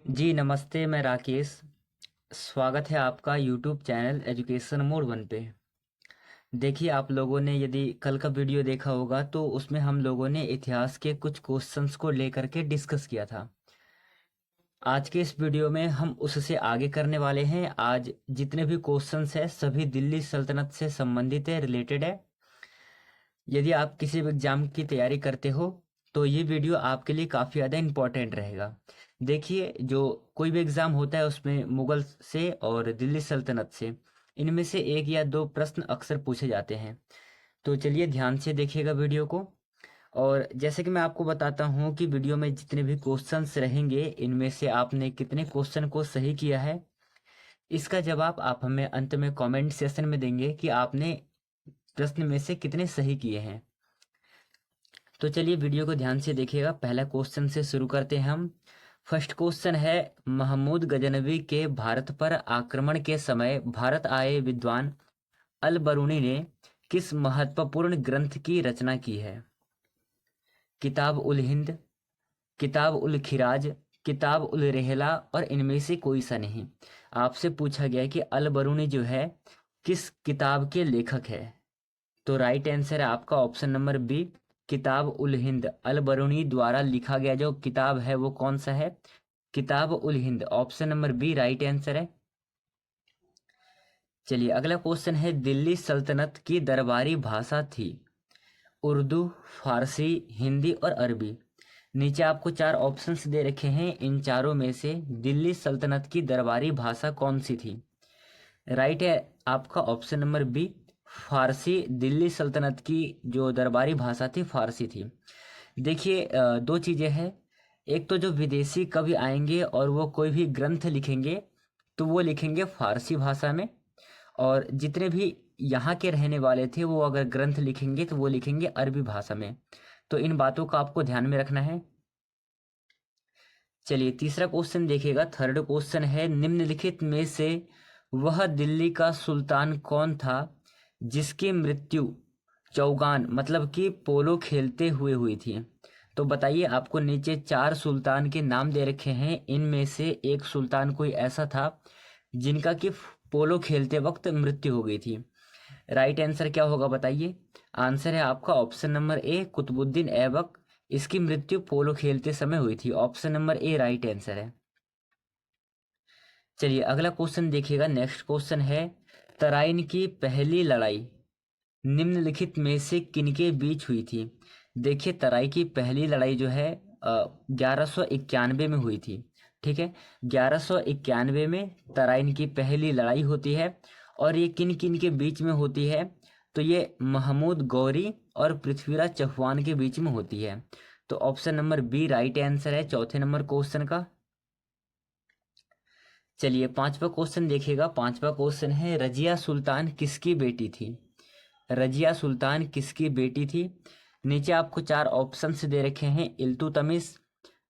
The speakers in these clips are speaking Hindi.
जी नमस्ते, मैं राकेश। स्वागत है आपका यूट्यूब चैनल एजुकेशन मोड 1 पे। देखिए, आप लोगों ने यदि कल का वीडियो देखा होगा तो उसमें हम लोगों ने इतिहास के कुछ क्वेश्चंस को लेकर के डिस्कस किया था। आज के इस वीडियो में हम उससे आगे करने वाले हैं। आज जितने भी क्वेश्चंस हैं सभी दिल्ली सल्तनत से संबंधित है, रिलेटेड है। यदि आप किसी भी एग्जाम की तैयारी करते हो तो ये वीडियो आपके लिए काफ़ी ज़्यादा इम्पोर्टेंट रहेगा। देखिए, जो कोई भी एग्ज़ाम होता है उसमें मुगल से और दिल्ली सल्तनत से इनमें से एक या दो प्रश्न अक्सर पूछे जाते हैं। तो चलिए ध्यान से देखिएगा वीडियो को। और जैसे कि मैं आपको बताता हूँ कि वीडियो में जितने भी क्वेश्चंस रहेंगे इनमें से आपने कितने क्वेश्चन को सही किया है, इसका जवाब आप हमें अंत में कमेंट सेशन में देंगे कि आपने प्रश्न में से कितने सही किए हैं। तो चलिए वीडियो को ध्यान से देखिएगा। पहला क्वेश्चन से शुरू करते हैं हम। फर्स्ट क्वेश्चन है, महमूद गजनवी के भारत पर आक्रमण के समय भारत आए विद्वान अल बरूनी ने किस महत्वपूर्ण ग्रंथ की रचना की है? किताब उल हिंद, किताब उल खिराज, किताब उल रेहला और इनमें से कोई सा नहीं। आपसे पूछा गया कि अल बरूनी जो है किस किताब के लेखक है। तो राइट आंसर है आपका ऑप्शन नंबर बी, किताब उल हिंद। अल बरूनी द्वारा लिखा गया जो किताब है वो कौन सा है? Kitab ul Hind. Option number B right answer है। चलिए अगला क्वेश्चन है, दिल्ली सल्तनत की दरबारी भाषा थी उर्दू, फारसी, हिंदी और अरबी। नीचे आपको चार ऑप्शंस दे रखे हैं, इन चारों में से दिल्ली सल्तनत की दरबारी भाषा कौन सी थी? राइट है आपका ऑप्शन नंबर बी, फारसी। दिल्ली सल्तनत की जो दरबारी भाषा थी फारसी थी। देखिए, दो चीज़ें हैं। एक तो जो विदेशी कवि आएंगे और वो कोई भी ग्रंथ लिखेंगे तो वो लिखेंगे फारसी भाषा में, और जितने भी यहाँ के रहने वाले थे वो अगर ग्रंथ लिखेंगे तो वो लिखेंगे अरबी भाषा में। तो इन बातों का आपको ध्यान में रखना है। चलिए तीसरा क्वेश्चन देखिएगा। थर्ड क्वेश्चन है, निम्नलिखित में से वह दिल्ली का सुल्तान कौन था जिसकी मृत्यु चौगान मतलब कि पोलो खेलते हुए हुई थी? तो बताइए, आपको नीचे चार सुल्तान के नाम दे रखे हैं, इनमें से एक सुल्तान कोई ऐसा था जिनका कि पोलो खेलते वक्त मृत्यु हो गई थी। राइट आंसर क्या होगा बताइए? आंसर है आपका option number A, Qutubuddin Aibak. इसकी मृत्यु पोलो खेलते समय हुई थी। Option number A right answer है। चलिए अगला क्वेश्चन देखिएगा। नेक्स्ट क्वेश्चन है, तराइन की पहली लड़ाई निम्नलिखित में से किनके बीच हुई थी? देखिए, तराई की पहली लड़ाई जो है 1191 में हुई थी। ठीक है, 1191 में तराइन की पहली लड़ाई होती है। और ये किन किन के बीच में होती है? तो ये महमूद गौरी और पृथ्वीराज चौहान के बीच में होती है। तो option number B right answer है चौथे नंबर क्वेश्चन का। चलिए पांचवा क्वेश्चन देखिएगा। पांचवा क्वेश्चन है, रजिया सुल्तान किसकी बेटी थी? रजिया सुल्तान किसकी बेटी थी? नीचे आपको चार ऑप्शंस दे रखे हैं, इल्तुतमिश,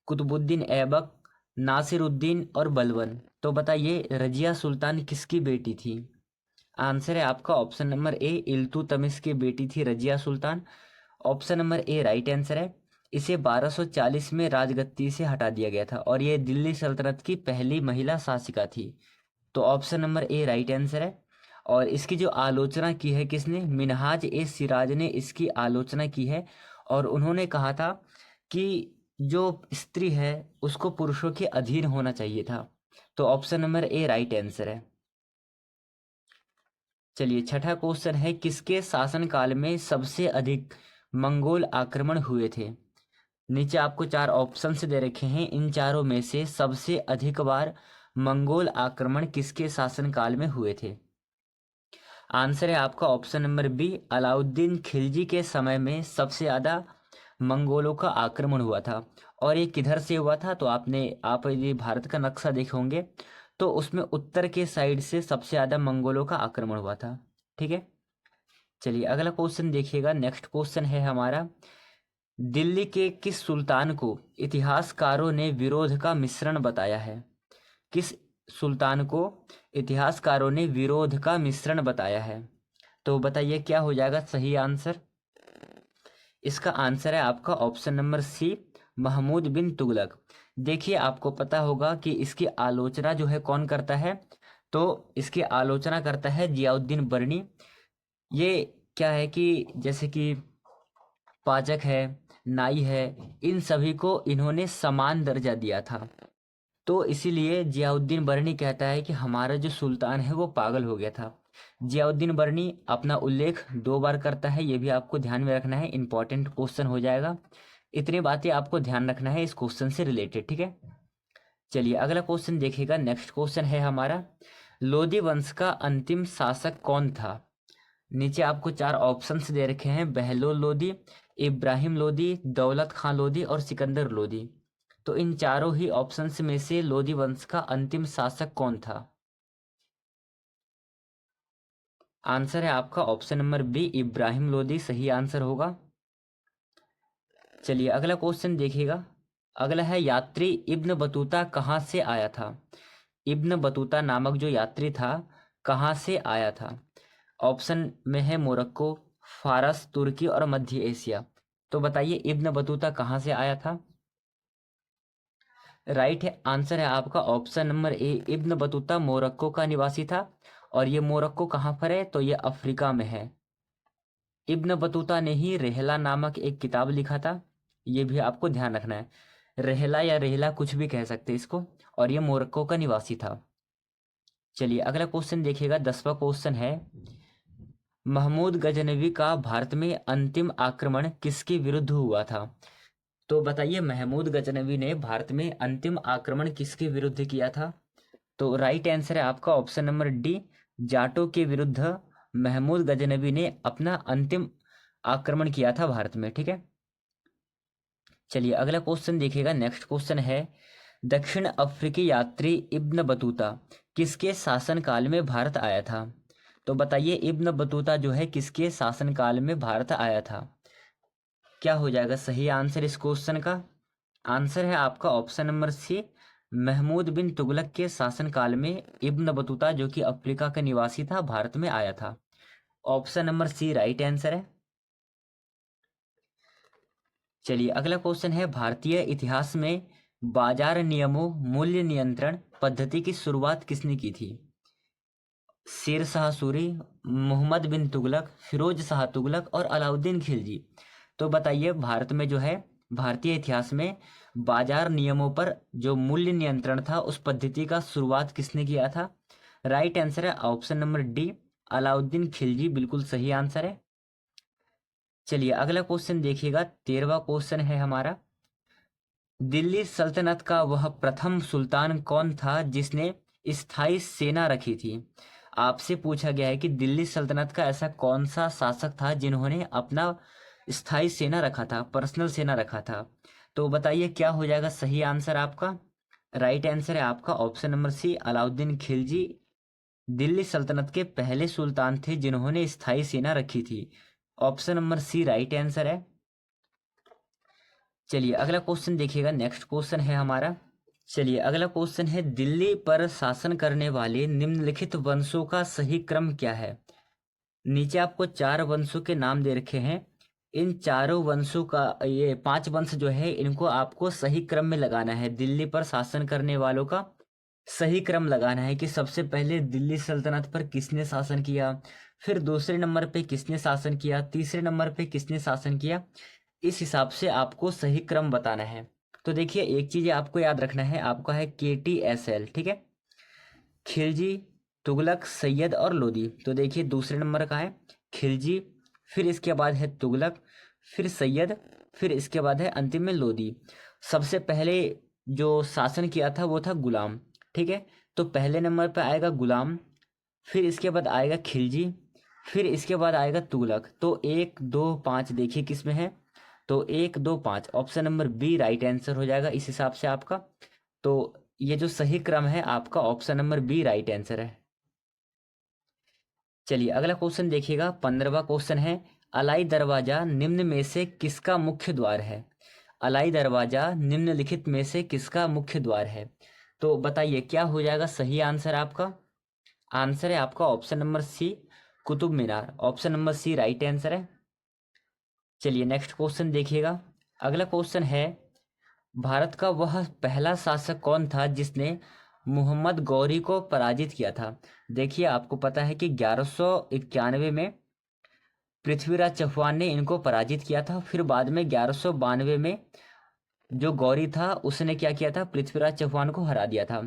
कुतुबुद्दीन ऐबक, नासिरुद्दीन और बलबन। तो बताइए रजिया सुल्तान किसकी बेटी थी? आंसर है आपका ऑप्शन नंबर ए, इल्तुतमिश की बेटी थी Razia Sultan. Option number A right answer है। इसे 1240 में राजगद्दी से हटा दिया गया था और ये दिल्ली सल्तनत की पहली महिला शासिका थी। तो option number A right answer है। और इसकी जो आलोचना की है किसने? मिनहाज ए सिराज ने इसकी आलोचना की है। और उन्होंने कहा था कि जो स्त्री है उसको पुरुषों के अधीन होना चाहिए था। तो option number A right answer है। चलिए छठा क्वेश्चन है, किसके शासनकाल में सबसे अधिक मंगोल आक्रमण हुए थे? नीचे आपको चार ऑप्शंस दे रखे हैं, इन चारों में से सबसे अधिक बार मंगोल आक्रमण किसके शासनकाल में हुए थे? आंसर है आपका option number B, Alauddin Khilji के समय में सबसे ज़्यादा मंगोलों का आक्रमण हुआ था। और ये किधर से हुआ था? तो आप यदि भारत का नक्शा देखे होंगे तो उसमें उत्तर के साइड से सबसे ज़्यादा मंगोलों का आक्रमण हुआ था। ठीक है, चलिए अगला क्वेश्चन देखिएगा। नेक्स्ट क्वेश्चन है हमारा, दिल्ली के किस सुल्तान को इतिहासकारों ने विरोध का मिश्रण बताया है? किस सुल्तान को इतिहासकारों ने विरोध का मिश्रण बताया है? तो बताइए क्या हो जाएगा सही आंसर? इसका आंसर है आपका ऑप्शन नंबर सी, महमूद बिन तुगलक। देखिए आपको पता होगा कि इसकी आलोचना जो है कौन करता है, तो इसकी आलोचना करता है जियाउद्दीन बर्नी। ये क्या है कि जैसे कि पाचक है, नाई है, इन सभी को इन्होंने समान दर्जा दिया था। तो इसीलिए जियाउद्दीन बर्नी कहता है कि हमारा जो सुल्तान है वो पागल हो गया था। जियाउद्दीन बर्नी अपना उल्लेख 2 बार करता है, ये भी आपको ध्यान में रखना है, इंपॉर्टेंट क्वेश्चन हो जाएगा। इतनी बातें आपको ध्यान रखना है इस क्वेश्चन से रिलेटेड, ठीक है। चलिए अगला क्वेश्चन देखिएगा। नेक्स्ट क्वेश्चन है हमारा, लोदी वंश का अंतिम शासक कौन था? नीचे आपको 4 ऑप्शंस दे रखे हैं, बहलोल लोदी, इब्राहिम लोदी, दौलत खां लोदी और सिकंदर लोदी। तो इन चारों ही ऑप्शंस में से लोदी वंश का अंतिम शासक कौन था? आंसर है आपका option number B, Ibrahim Lodi सही आंसर होगा। चलिए अगला क्वेश्चन देखिएगा। अगला है, यात्री इब्न बतूता कहाँ से आया था? इब्न बतूता नामक जो यात्री था कहाँ से आया था? ऑप्शन में है मोरक्को, फारस, तुर्की और मध्य एशिया। तो बताइए इब्न बतूता कहाँ से आया था? राइट है, आंसर है आपका ऑप्शन नंबर ए, इब्न बतूता मोरक्को का निवासी था। और ये मोरक्को कहाँ पर है? तो ये अफ्रीका में है। इब्न बतूता ने ही रेहला नामक एक किताब लिखा था, ये भी आपको ध्यान रखना है। रेहला या रेहला कुछ भी कह सकते हैं इसको, और ये मोरक्को का निवासी था। चलिए अगला क्वेश्चन देखिएगा। 10वां क्वेश्चन है, महमूद गजनवी का भारत में अंतिम आक्रमण किसके विरुद्ध हुआ था? तो बताइए महमूद गजनवी ने भारत में अंतिम आक्रमण किसके विरुद्ध किया था? तो राइट आंसर है आपका ऑप्शन नंबर डी, जाटों के विरुद्ध महमूद गजनवी ने अपना अंतिम आक्रमण किया था भारत में, ठीक है। चलिए अगला क्वेश्चन देखिएगा। नेक्स्ट क्वेश्चन है, दक्षिण अफ्रीकी यात्री इब्न बतूता किसके शासनकाल में भारत आया था? तो बताइए इब्न बतूता जो है किसके शासनकाल में भारत आया था? क्या हो जाएगा सही आंसर इस क्वेश्चन का? आंसर है आपका ऑप्शन नंबर सी, महमूद बिन तुगलक के शासनकाल में इब्न बतूता जो कि अफ्रीका का निवासी था भारत में आया था। Option number C right answer है। चलिए अगला क्वेश्चन है, भारतीय इतिहास में बाजार नियमों मूल्य नियंत्रण पद्धति की शुरुआत किसने की थी? शेर शाह सूरी, मोहम्मद बिन तुगलक, फिरोज शाह तुगलक और अलाउद्दीन खिलजी। तो बताइए भारत में जो है, भारतीय इतिहास में बाजार नियमों पर जो मूल्य नियंत्रण था उस पद्धति का शुरुआत किसने किया था? राइट आंसर है option number D, Alauddin Khilji बिल्कुल सही आंसर है। चलिए अगला क्वेश्चन देखिएगा। 13वां क्वेश्चन है हमारा, दिल्ली सल्तनत का वह प्रथम सुल्तान कौन था जिसने स्थायी सेना रखी थी? आपसे पूछा गया है कि दिल्ली सल्तनत का ऐसा कौन सा शासक था जिन्होंने अपना स्थायी सेना रखा था, पर्सनल सेना रखा था? तो बताइए क्या हो जाएगा सही आंसर आपका? राइट आंसर है आपका option number C, Alauddin Khilji Delhi सल्तनत के पहले सुल्तान थे जिन्होंने स्थायी सेना रखी थी। Option number C right answer है। चलिए अगला क्वेश्चन देखिएगा। नेक्स्ट क्वेश्चन है हमारा, चलिए अगला क्वेश्चन है, दिल्ली पर शासन करने वाले निम्नलिखित वंशों का सही क्रम क्या है? नीचे आपको 4 वंशों के नाम दे रखे हैं। इन चारों वंशों का, ये 5 वंश जो है इनको आपको सही क्रम में लगाना है। दिल्ली पर शासन करने वालों का सही क्रम लगाना है कि सबसे पहले दिल्ली सल्तनत पर किसने शासन किया, फिर दूसरे नंबर पे किसने शासन किया, तीसरे नंबर पे किसने शासन किया। इस हिसाब से आपको सही क्रम बताना है। तो देखिए एक चीज आपको याद रखना है, आपका है KTSL, ठीक है। खिलजी, तुगलक, सैयद और लोदी। तो देखिए दूसरे नंबर का है खिलजी, फिर इसके बाद है तुगलक, फिर सैयद, फिर इसके बाद है अंतिम में लोदी। सबसे पहले जो शासन किया था वो था गुलाम, ठीक है। तो पहले नंबर पर आएगा गुलाम, फिर इसके बाद आएगा खिलजी, फिर इसके बाद आएगा तुगलक। तो 1 2 5 देखिए किस में है, तो 1 2 5 option number B right answer हो जाएगा इस हिसाब से आपका। तो ये जो सही क्रम है आपका option number B right answer है। चलिए अगला क्वेश्चन देखिएगा। 15वां क्वेश्चन है, अलाई दरवाजा निम्न में से किसका मुख्य द्वार है? अलाई दरवाजा निम्नलिखित में से किसका मुख्य द्वार है? तो बताइए क्या हो जाएगा सही आंसर आपका? आंसर है आपका option number C, Qutub Minar. Option number C right answer है। चलिए नेक्स्ट क्वेश्चन देखिएगा। अगला क्वेश्चन है, भारत का वह पहला शासक कौन था जिसने मोहम्मद गौरी को पराजित किया था? देखिए, आपको पता है कि 1191 में पृथ्वीराज चौहान ने इनको पराजित किया था। फिर बाद में 1192 में जो गौरी था उसने क्या किया था, पृथ्वीराज चौहान को हरा दिया था।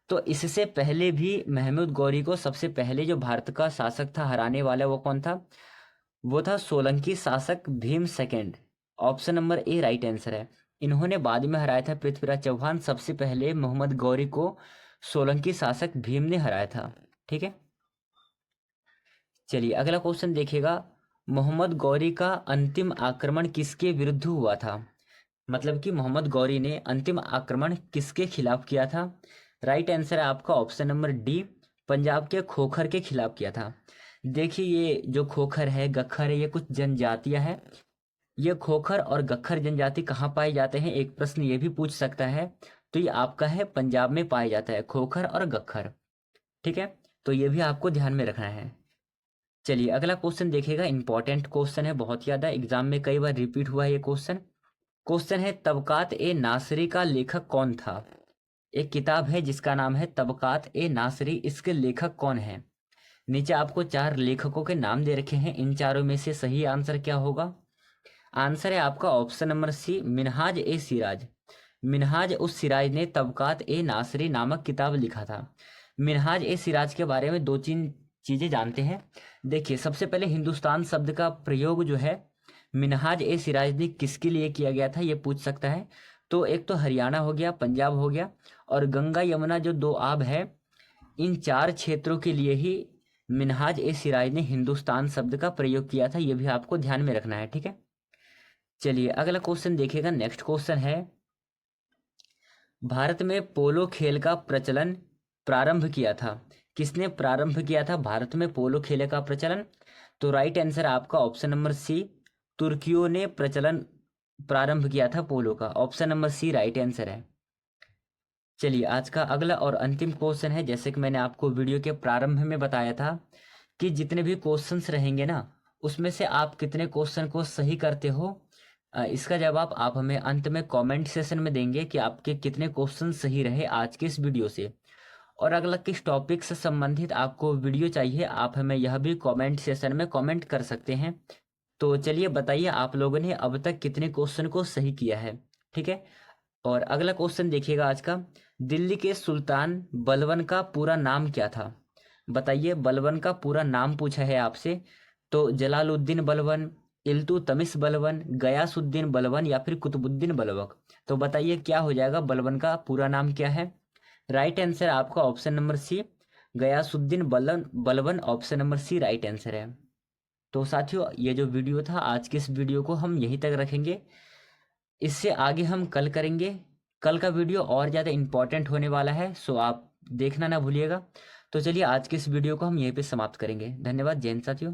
तो इससे पहले भी महमूद गौरी को सबसे पहले जो भारत का शासक था हराने वाला, वो कौन था? वो था सोलंकी शासक Bhim second. Option number A right answer है। इन्होंने बाद में हराया था पृथ्वीराज चौहान, सबसे पहले मोहम्मद गौरी को सोलंकी शासक भीम ने हराया था। ठीक है, चलिए अगला क्वेश्चन देखिएगा। मोहम्मद गौरी का अंतिम आक्रमण किसके विरुद्ध हुआ था? मतलब कि मोहम्मद गौरी ने अंतिम आक्रमण किसके खिलाफ किया था? राइट आंसर है आपका ऑप्शन नंबर डी, पंजाब के खोखर के खिलाफ किया था। देखिए, ये जो खोखर है, गखर है, ये कुछ जनजातियां हैं। ये खोखर और गखर जनजाति कहाँ पाए जाते हैं, एक प्रश्न ये भी पूछ सकता है। तो ये आपका है पंजाब में पाया जाता है, खोखर और गखर। ठीक है, तो ये भी आपको ध्यान में रखना है। चलिए अगला क्वेश्चन देखिएगा, इंपॉर्टेंट क्वेश्चन है, बहुत ज़्यादा एग्जाम में कई बार रिपीट हुआ है ये क्वेश्चन। क्वेश्चन है, तबकात ए नासरी का लेखक कौन था? एक किताब है जिसका नाम है तबकात ए नासरी, इसके लेखक कौन है? नीचे आपको 4 लेखकों के नाम दे रखे हैं, इन चारों में से सही आंसर क्या होगा? आंसर है आपका ऑप्शन नंबर सी, मिनहाज ए सिराज। मिनहाज उस सिराज ने तबकात ए नासरी नामक किताब लिखा था। मिनहाज ए सिराज के बारे में 2-3 चीज़ें जानते हैं। देखिए, सबसे पहले हिंदुस्तान शब्द का प्रयोग जो है मिनहाज ए सिराज ने किसके लिए किया गया था, ये पूछ सकता है। तो एक तो हरियाणा हो गया, पंजाब हो गया, और गंगा यमुना जो 2 आब है, इन 4 क्षेत्रों के लिए ही मिनहाज ए सिराज ने हिंदुस्तान शब्द का प्रयोग किया था। ये भी आपको ध्यान में रखना है। ठीक है, चलिए अगला क्वेश्चन देखिएगा। नेक्स्ट क्वेश्चन है, भारत में पोलो खेल का प्रचलन प्रारंभ किया था? किसने प्रारंभ किया था भारत में पोलो खेल का प्रचलन? तो राइट आंसर आपका ऑप्शन नंबर सी, तुर्कियों ने प्रचलन प्रारंभ किया था पोलो का। Option number C right answer है। चलिए आज का अगला और अंतिम क्वेश्चन है, जैसे कि मैंने आपको वीडियो के प्रारंभ में बताया था कि जितने भी क्वेश्चंस रहेंगे ना, उसमें से आप कितने क्वेश्चन को सही करते हो, इसका जवाब आप हमें अंत में कमेंट सेशन में देंगे कि आपके कितने क्वेश्चन सही रहे आज के इस वीडियो से। और अगला किस टॉपिक से संबंधित आपको वीडियो चाहिए, आप हमें यह भी कमेंट सेशन में कमेंट कर सकते हैं। तो चलिए बताइए, आप लोगों ने अब तक कितने क्वेश्चन को सही किया है। ठीक है, और अगला क्वेश्चन देखिएगा आज का, दिल्ली के सुल्तान बलबन का पूरा नाम क्या था? बताइए, बलबन का पूरा नाम पूछा है आपसे। तो जलालुद्दीन बलबन, इल्तुतमिश बलबन, गयासुद्दीन बलबन, या फिर कुतुबुद्दीन बलबक? तो बताइए क्या हो जाएगा, बलबन का पूरा नाम क्या है? राइट आंसर आपका option number C, Ghiyasuddin Balban Balban. Option number C right answer है। तो साथियों, ये जो वीडियो था, आज के इस वीडियो को हम यहीं तक रखेंगे। इससे आगे हम कल करेंगे। कल का वीडियो और ज़्यादा इम्पोर्टेंट होने वाला है, सो आप देखना ना भूलिएगा। तो चलिए आज के इस वीडियो को हम यहीं पे समाप्त करेंगे। धन्यवाद। जय हिंद साथियों।